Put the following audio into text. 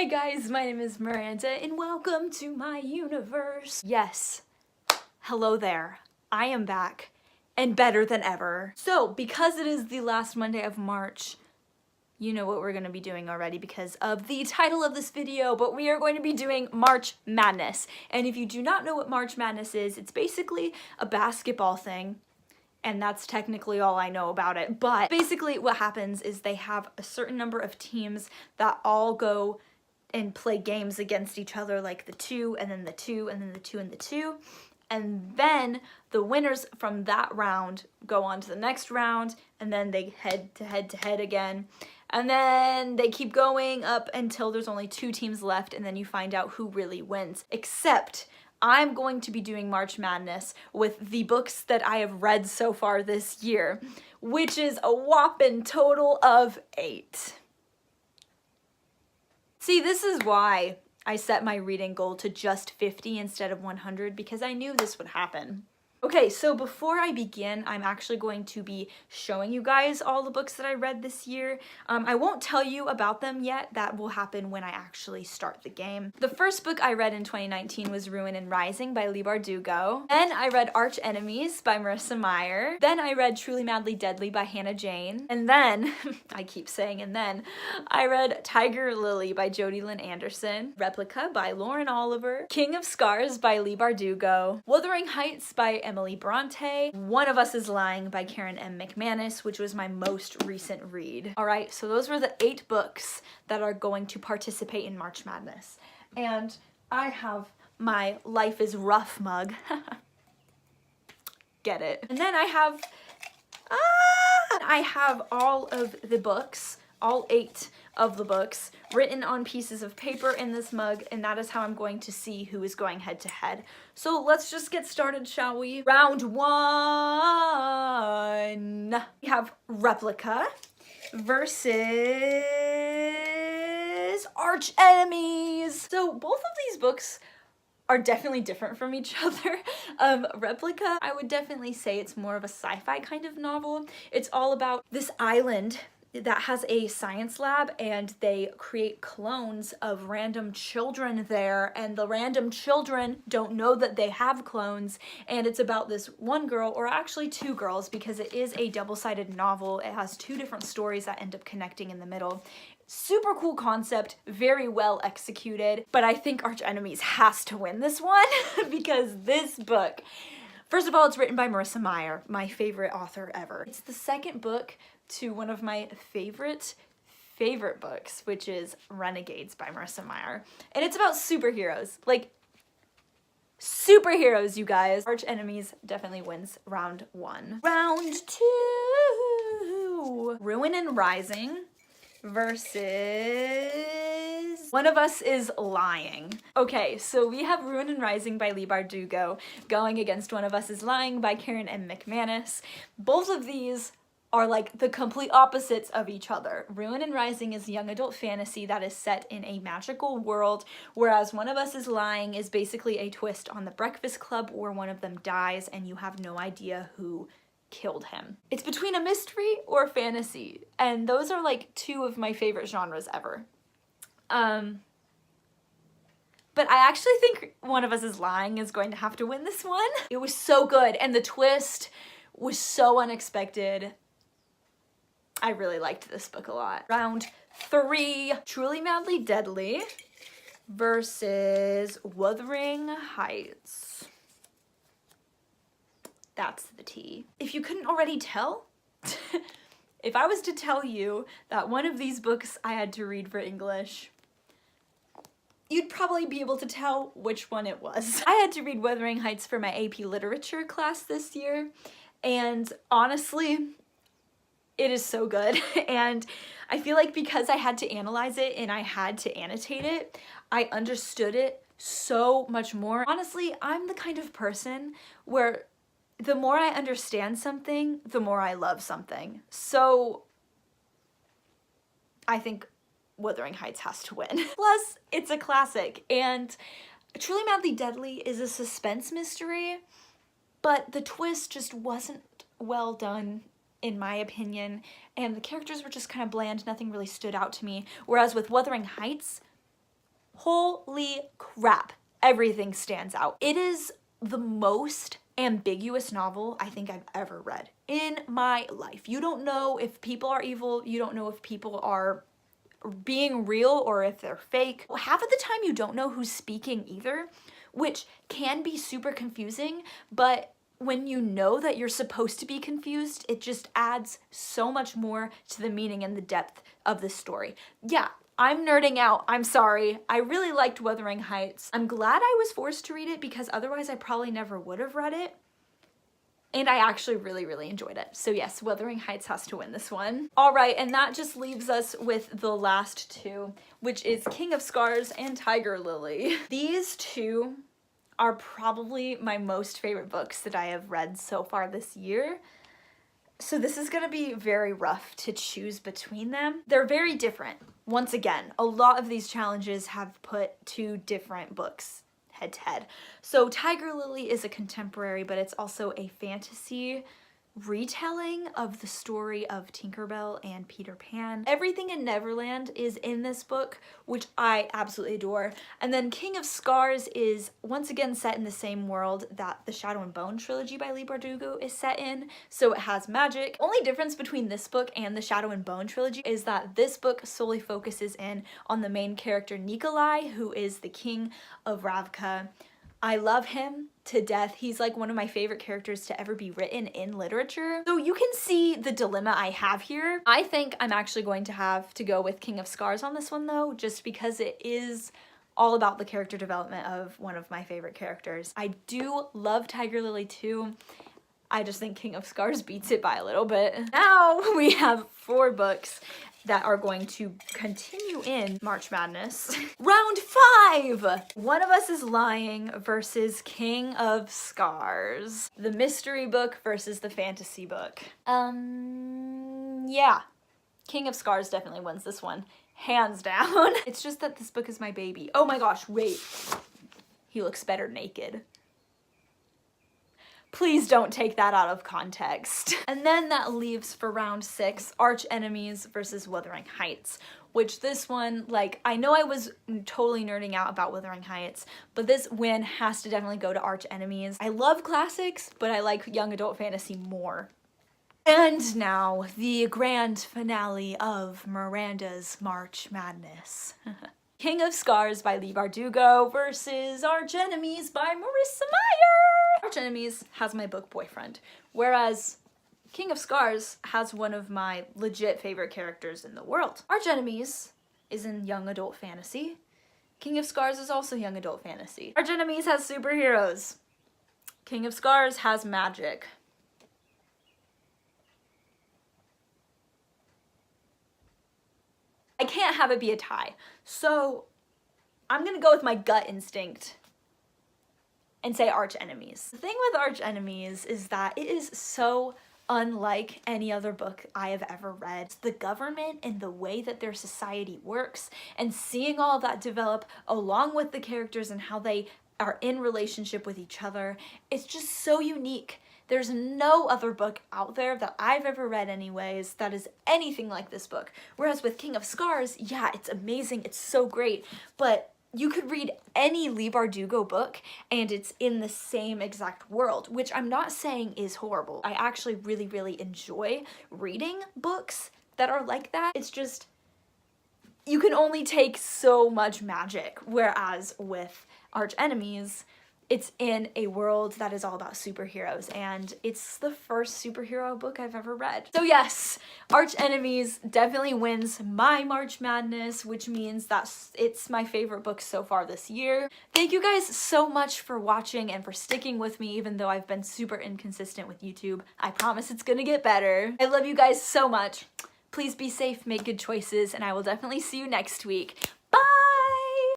Hey guys, my name is Miranda and welcome to my universe. Yes, hello there. I am back and better than ever. So because it is the last Monday of March, you know what we're going to be doing already because of the title of this video, but we are going to be doing March Madness. And if you do not know what March Madness is, it's basically a basketball thing. And that's technically all I know about it. But basically what happens is they have a certain number of teams that all go and play games against each other, like the 2 and then the 2 and then the 2 and the 2. And then the winners from that round go on to the next round, and then they head to head again. And then they keep going up until there's only 2 teams left, and then you find out who really wins. Except I'm going to be doing March Madness with the books that I have read so far this year, which is a whopping total of 8. See, this is why I set my reading goal to just 50 instead of 100, because I knew this would happen. Okay, so before I begin, I'm actually going to be showing you guys all the books that I read this year. I won't tell you about them yet. That will happen when I actually start the game. The first book I read in 2019 was Ruin and Rising by Leigh Bardugo. Then I read Arch Enemies by Marissa Meyer. Then I read Truly Madly Deadly by Hannah Jane. And then, I keep saying and then, I read Tiger Lily by Jodi Lynn Anderson. Replica by Lauren Oliver. King of Scars by Leigh Bardugo. Wuthering Heights by Emily Bronte. One of Us is Lying by Karen M. McManus, which was my most recent read. Alright, so those were the 8 books that are going to participate in March Madness. And I have my Life is Rough mug. Get it. And then I have all of the books, all 8 of the books, written on pieces of paper in this mug, and that is how I'm going to see who is going head to head. So let's just get started, shall we? Round 1. We have Replica versus Arch Enemies. So both of these books are definitely different from each other. Replica, I would definitely say it's more of a sci-fi kind of novel. It's all about this island that has a science lab, and they create clones of random children there, and the random children don't know that they have clones, and it's about this one girl, or actually 2 girls, because it is a double-sided novel. It has 2 different stories that end up connecting in the middle. Super cool concept, very well executed, but I think Arch Enemies has to win this one because this book, first of all, it's written by Marissa Meyer, my favorite author ever. It's the second book to one of my favorite books, which is Renegades by Marissa Meyer. And it's about superheroes. Like, superheroes, you guys. Arch Enemies definitely wins round 1. Round 2. Ruin and Rising versus One of Us is Lying. Okay, so we have Ruin and Rising by Leigh Bardugo going against One of Us is Lying by Karen M. McManus. Both of these are like the complete opposites of each other. Ruin and Rising is young adult fantasy that is set in a magical world, whereas One of Us is Lying is basically a twist on The Breakfast Club where one of them dies and you have no idea who killed him. It's between a mystery or fantasy, and those are like 2 of my favorite genres ever. But I actually think One of Us is Lying is going to have to win this one. It was so good, and the twist was so unexpected. I really liked this book a lot. Round 3, Truly Madly Deadly versus Wuthering Heights. That's the T. If you couldn't already tell, if I was to tell you that one of these books I had to read for English, you'd probably be able to tell which one it was. I had to read Wuthering Heights for my AP Literature class this year, and honestly, it is so good. And I feel like because I had to analyze it and I had to annotate it, I understood it so much more. Honestly, I'm the kind of person where the more I understand something, the more I love something. So I think Wuthering Heights has to win. Plus, it's a classic, and Truly Madly Deadly is a suspense mystery, but the twist just wasn't well done in my opinion, and the characters were just kind of bland. Nothing really stood out to me. Whereas with Wuthering Heights, Holy crap, everything stands out. It is the most ambiguous novel I think I've ever read in my life. You don't know if people are evil, you don't know if people are being real or if they're fake. Half of the time you don't know who's speaking either, which can be super confusing, but when you know that you're supposed to be confused, it just adds so much more to the meaning and the depth of the story. Yeah, I'm nerding out, I'm sorry. I really liked Wuthering Heights. I'm glad I was forced to read it because otherwise I probably never would have read it. And I actually really enjoyed it. So yes, Wuthering Heights has to win this one. All right, and that just leaves us with the last two, which is King of Scars and Tiger Lily. These two are probably my most favorite books that I have read so far this year. So this is gonna be very rough to choose between them. They're very different. Once again, a lot of these challenges have put two different books head to head. So Tiger Lily is a contemporary, but it's also a fantasy retelling of the story of Tinkerbell and Peter Pan. Everything in Neverland is in this book, which I absolutely adore. And then King of Scars is once again set in the same world that the Shadow and Bone trilogy by Leigh Bardugo is set in, so it has magic. Only difference between this book and the Shadow and Bone trilogy is that this book solely focuses in on the main character Nikolai, who is the king of Ravka. I love him to death. He's like one of my favorite characters to ever be written in literature. So you can see the dilemma I have here. I think I'm actually going to have to go with King of Scars on this one though, just because it is all about the character development of one of my favorite characters. I do love Tiger Lily too. I just think King of Scars beats it by a little bit. Now we have 4 books that are going to continue in March Madness. Round 5! One of Us is Lying versus King of Scars. The mystery book versus the fantasy book. Yeah. King of Scars definitely wins this one. Hands down. It's just that this book is my baby. Oh my gosh, wait. He looks better naked. Please don't take that out of context. And then that leaves for round 6, Arch Enemies versus Wuthering Heights, which this one, like, I know I was totally nerding out about Wuthering Heights, but this win has to definitely go to Arch Enemies. I love classics, but I like young adult fantasy more. And now, the grand finale of Miranda's March Madness. King of Scars by Leigh Bardugo versus Arch Enemies by Marissa Meyer. Arch Enemies has my book boyfriend, whereas King of Scars has one of my legit favorite characters in the world. Arch Enemies is in young adult fantasy. King of Scars is also young adult fantasy. Arch Enemies has superheroes. King of Scars has magic. I can't have it be a tie. So I'm gonna go with my gut instinct and say Arch Enemies. The thing with Arch Enemies is that it is so unlike any other book I have ever read. The government and the way that their society works and seeing all of that develop along with the characters and how they are in relationship with each other, it's just so unique. There's no other book out there that I've ever read anyways that is anything like this book. Whereas with King of Scars, yeah, it's amazing, it's so great, but you could read any Leigh Bardugo book and it's in the same exact world, which I'm not saying is horrible. I actually really enjoy reading books that are like that. It's just, you can only take so much magic, whereas with Arch Enemies, it's in a world that is all about superheroes, and it's the first superhero book I've ever read. So yes, Arch Enemies definitely wins my March Madness, which means that it's my favorite book so far this year. Thank you guys so much for watching and for sticking with me, even though I've been super inconsistent with YouTube. I promise it's gonna get better. I love you guys so much. Please be safe, make good choices, and I will definitely see you next week.